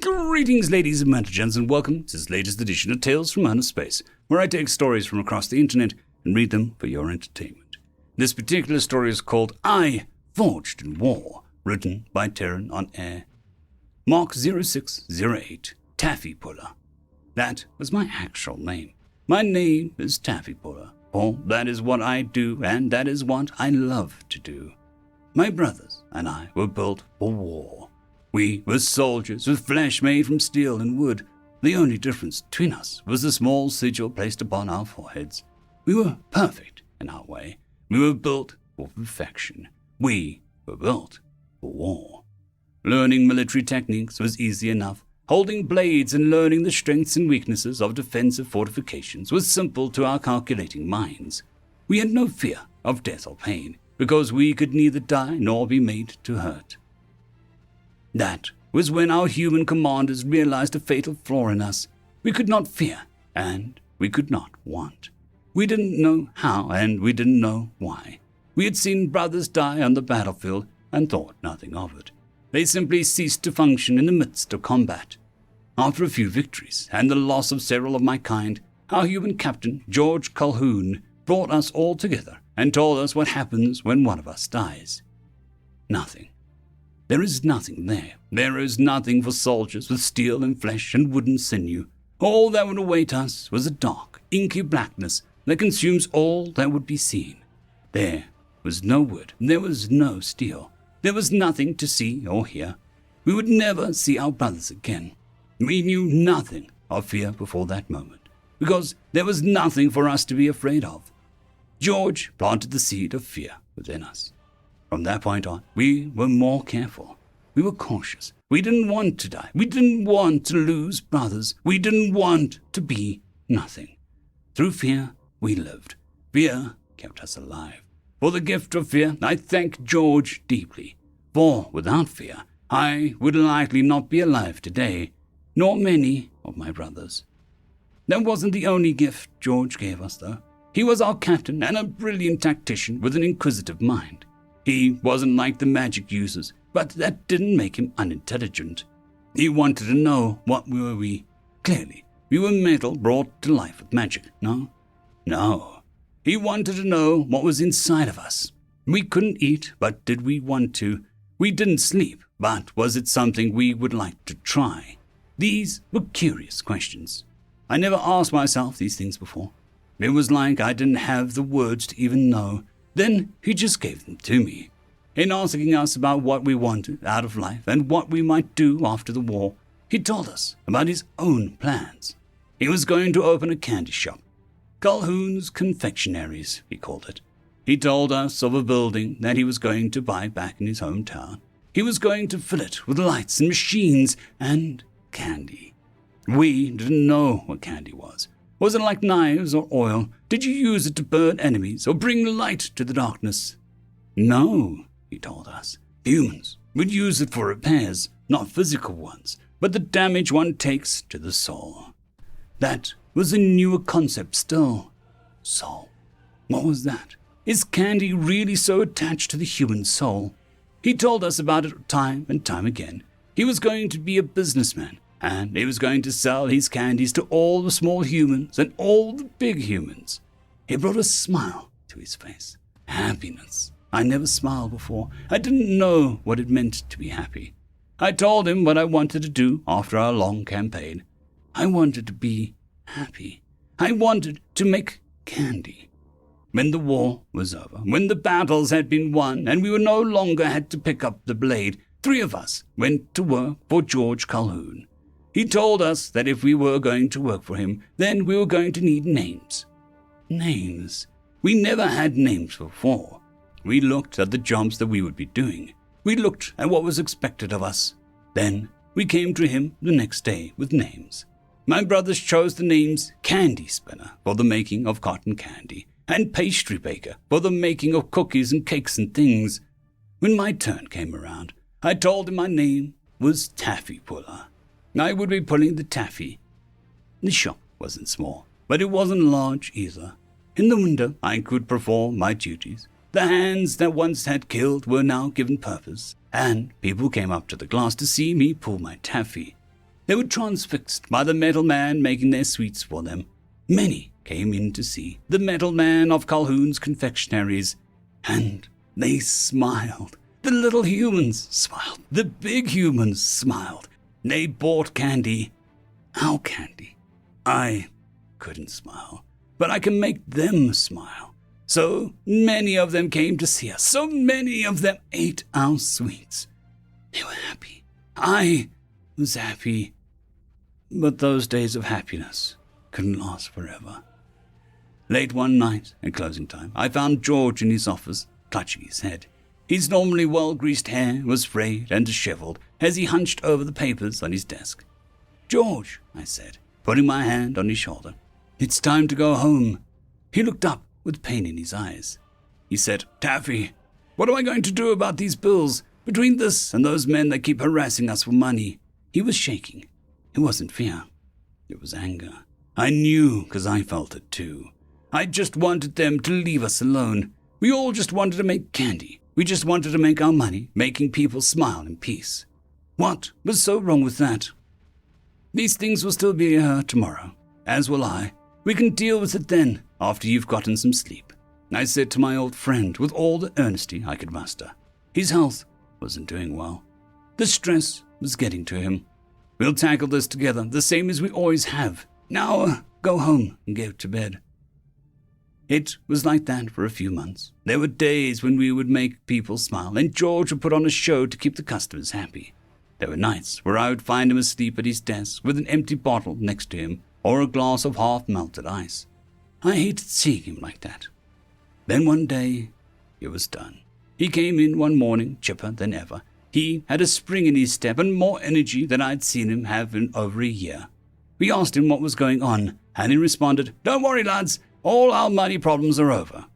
Greetings, ladies and gents, and welcome to this latest edition of Tales from Outer Space, where I take stories from across the internet and read them for your entertainment. This particular story is called I Forged in War, written by TerranOnAir. Mark 0608, Taffy Puller. That was my actual name. My name is Taffy Puller, for that is what I do, and that is what I love to do. My brothers and I were built for war. We were soldiers with flesh made from steel and wood. The only difference between us was the small sigil placed upon our foreheads. We were perfect in our way. We were built for perfection. We were built for war. Learning military techniques was easy enough. Holding blades and learning the strengths and weaknesses of defensive fortifications was simple to our calculating minds. We had no fear of death or pain, because we could neither die nor be made to hurt. That was when our human commanders realized a fatal flaw in us. We could not fear, and we could not want. We didn't know how, and we didn't know why. We had seen brothers die on the battlefield and thought nothing of it. They simply ceased to function in the midst of combat. After a few victories and the loss of several of my kind, our human captain, George Calhoun, brought us all together and told us what happens when one of us dies. Nothing. There is nothing there. There is nothing for soldiers with steel and flesh and wooden sinew. All that would await us was a dark, inky blackness that consumes all that would be seen. There was no wood. There was no steel. There was nothing to see or hear. We would never see our brothers again. We knew nothing of fear before that moment, because there was nothing for us to be afraid of. George planted the seed of fear within us. From that point on, we were more careful. We were cautious. We didn't want to die. We didn't want to lose brothers. We didn't want to be nothing. Through fear, we lived. Fear kept us alive. For the gift of fear, I thank George deeply. For without fear, I would likely not be alive today, nor many of my brothers. That wasn't the only gift George gave us, though. He was our captain and a brilliant tactician with an inquisitive mind. He wasn't like the magic users, but that didn't make him unintelligent. He wanted to know what were we. Clearly, we were metal brought to life with magic. No. He wanted to know what was inside of us. We couldn't eat, but did we want to? We didn't sleep, but was it something we would like to try? These were curious questions. I never asked myself these things before. It was like I didn't have the words to even know. Then he just gave them to me. In asking us about what we wanted out of life and what we might do after the war, he told us about his own plans. He was going to open a candy shop. Calhoun's Confectionaries, he called it. He told us of a building that he was going to buy back in his hometown. He was going to fill it with lights and machines and candy. We didn't know what candy was. Was it like knives or oil? Did you use it to burn enemies or bring light to the darkness? No, he told us. Humans would use it for repairs, not physical ones, but the damage one takes to the soul. That was a newer concept still. Soul. What was that? Is candy really so attached to the human soul? He told us about it time and time again. He was going to be a businessman, and he was going to sell his candies to all the small humans and all the big humans. He brought a smile to his face. Happiness. I never smiled before. I didn't know what it meant to be happy. I told him what I wanted to do after our long campaign. I wanted to be happy. I wanted to make candy. When the war was over, when the battles had been won, and we were no longer had to pick up the blade, 3 of us went to work for George Calhoun. He told us that if we were going to work for him, then we were going to need names. Names. We never had names before. We looked at the jobs that we would be doing. We looked at what was expected of us. Then we came to him the next day with names. My brothers chose the names Candy Spinner for the making of cotton candy, and Pastry Baker for the making of cookies and cakes and things. When my turn came around, I told him my name was Taffy Puller. I would be pulling the taffy. The shop wasn't small, but it wasn't large either. In the window, I could perform my duties. The hands that once had killed were now given purpose, and people came up to the glass to see me pull my taffy. They were transfixed by the metal man making their sweets for them. Many came in to see the metal man of Calhoun's confectionaries, and they smiled. The little humans smiled. The big humans smiled. They bought candy. Our candy. I couldn't smile, but I can make them smile. So many of them came to see us. So many of them ate our sweets. They were happy. I was happy. But those days of happiness couldn't last forever. Late one night, at closing time, I found George in his office, clutching his head. His normally well-greased hair was frayed and disheveled as he hunched over the papers on his desk. "George," I said, putting my hand on his shoulder, "it's time to go home." He looked up with pain in his eyes. He said, "Taffy, what am I going to do about these bills? Between this and those men that keep harassing us for money." He was shaking. It wasn't fear. It was anger. I knew, because I felt it too. I just wanted them to leave us alone. We all just wanted to make candy. We just wanted to make our money, making people smile in peace. What was so wrong with that? These things will still be here tomorrow, as will I. We can deal with it then, after you've gotten some sleep, I said to my old friend with all the earnesty I could muster. His health wasn't doing well. The stress was getting to him. We'll tackle this together, the same as we always have. Now, go home and go to bed. It was like that for a few months. There were days when we would make people smile, and George would put on a show to keep the customers happy. There were nights where I would find him asleep at his desk with an empty bottle next to him or a glass of half-melted ice. I hated seeing him like that. Then one day, it was done. He came in one morning, chipper than ever. He had a spring in his step and more energy than I'd seen him have in over a year. We asked him what was going on, and he responded, "Don't worry, lads. All our money problems are over."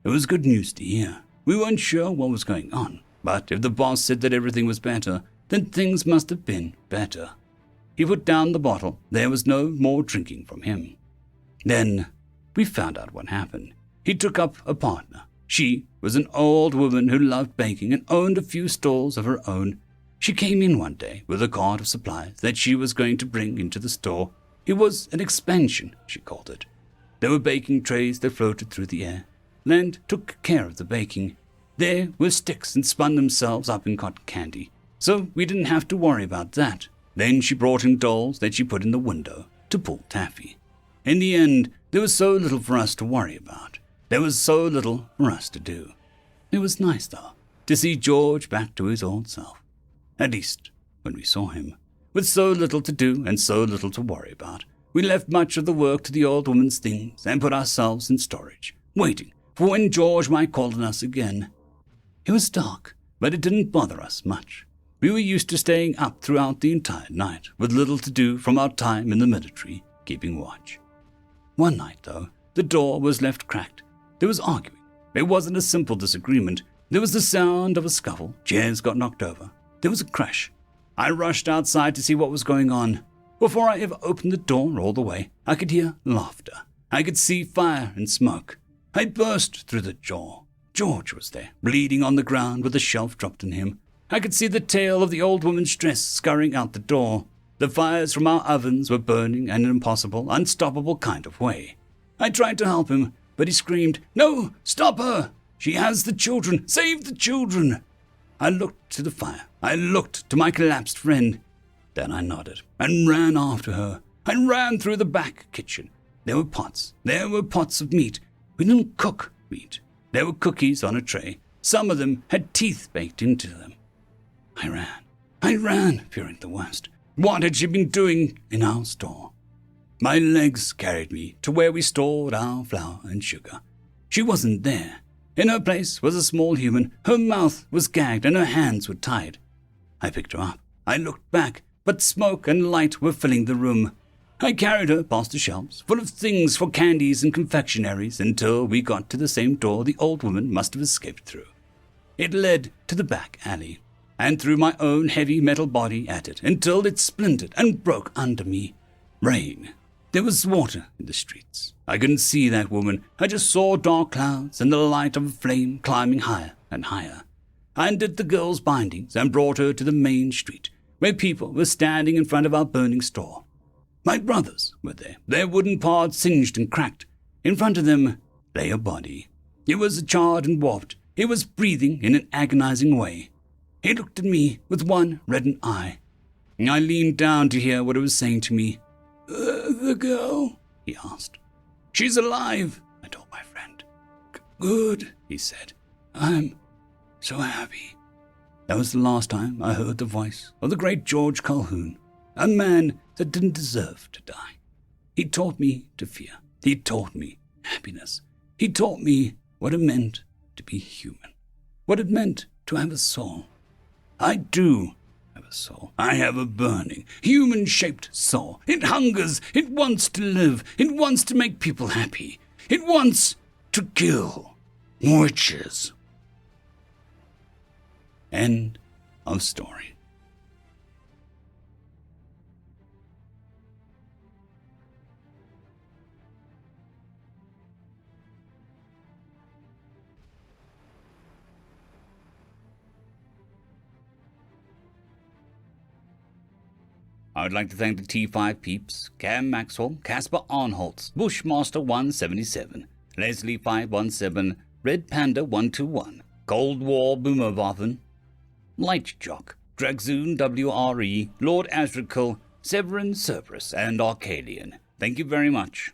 It was good news to hear. We weren't sure what was going on, but if the boss said that everything was better, then things must have been better. He put down the bottle. There was no more drinking from him. Then we found out what happened. He took up a partner. She was an old woman who loved baking and owned a few stalls of her own. She came in one day with a cart of supplies that she was going to bring into the store. It was an expansion, she called it. There were baking trays that floated through the air. Land took care of the baking. There were sticks and spun themselves up in cotton candy, so we didn't have to worry about that. Then she brought in dolls that she put in the window to pull taffy. In the end, there was so little for us to worry about. There was so little for us to do. It was nice, though, to see George back to his old self. At least, when we saw him. With so little to do and so little to worry about, we left much of the work to the old woman's things and put ourselves in storage, waiting for when George might call on us again. It was dark, but it didn't bother us much. We were used to staying up throughout the entire night, with little to do from our time in the military, keeping watch. One night, though, the door was left cracked. There was arguing. It wasn't a simple disagreement. There was the sound of a scuffle. Chairs got knocked over. There was a crash. I rushed outside to see what was going on. Before I ever opened the door all the way, I could hear laughter. I could see fire and smoke. I burst through the door. George was there, bleeding on the ground with a shelf dropped on him. I could see the tail of the old woman's dress scurrying out the door. The fires from our ovens were burning in an impossible, unstoppable kind of way. I tried to help him, but he screamed, "No, stop her! She has the children! Save the children!" I looked to the fire. I looked to my collapsed friend. Then I nodded and ran after her. I ran through the back kitchen. There were pots. There were pots of meat. We didn't cook meat. There were cookies on a tray. Some of them had teeth baked into them. I ran, fearing the worst. What had she been doing in our store? My legs carried me to where we stored our flour and sugar. She wasn't there. In her place was a small human. Her mouth was gagged and her hands were tied. I picked her up. I looked back, but smoke and light were filling the room. I carried her past the shelves, full of things for candies and confectionaries, until we got to the same door the old woman must have escaped through. It led to the back alley, and threw my own heavy metal body at it until it splintered and broke under me. Rain. There was water in the streets. I couldn't see that woman. I just saw dark clouds and the light of a flame climbing higher and higher. I undid the girl's bindings and brought her to the main street, where people were standing in front of our burning store. My brothers were there, their wooden pods singed and cracked. In front of them lay a body. It was charred and warped. It was breathing in an agonizing way. He looked at me with one reddened eye. I leaned down to hear what it was saying to me. The girl? He asked. She's alive, I told my friend. Good, he said. I'm so happy. That was the last time I heard the voice of the great George Calhoun, a man that didn't deserve to die. He taught me to fear. He taught me happiness. He taught me what it meant to be human, what it meant to have a soul. I do have a soul. I have a burning, human-shaped soul. It hungers. It wants to live. It wants to make people happy. It wants to kill witches. End of story. I would like to thank the T5 peeps, Cam Maxwell, Casper Arnholtz, Bushmaster 177, Leslie 517, Red Panda 121, Cold War Boomerwaffen, Lightjock, Dragzoon WRE, Lord Azrakul, Severin Cerberus, and Arcadian. Thank you very much.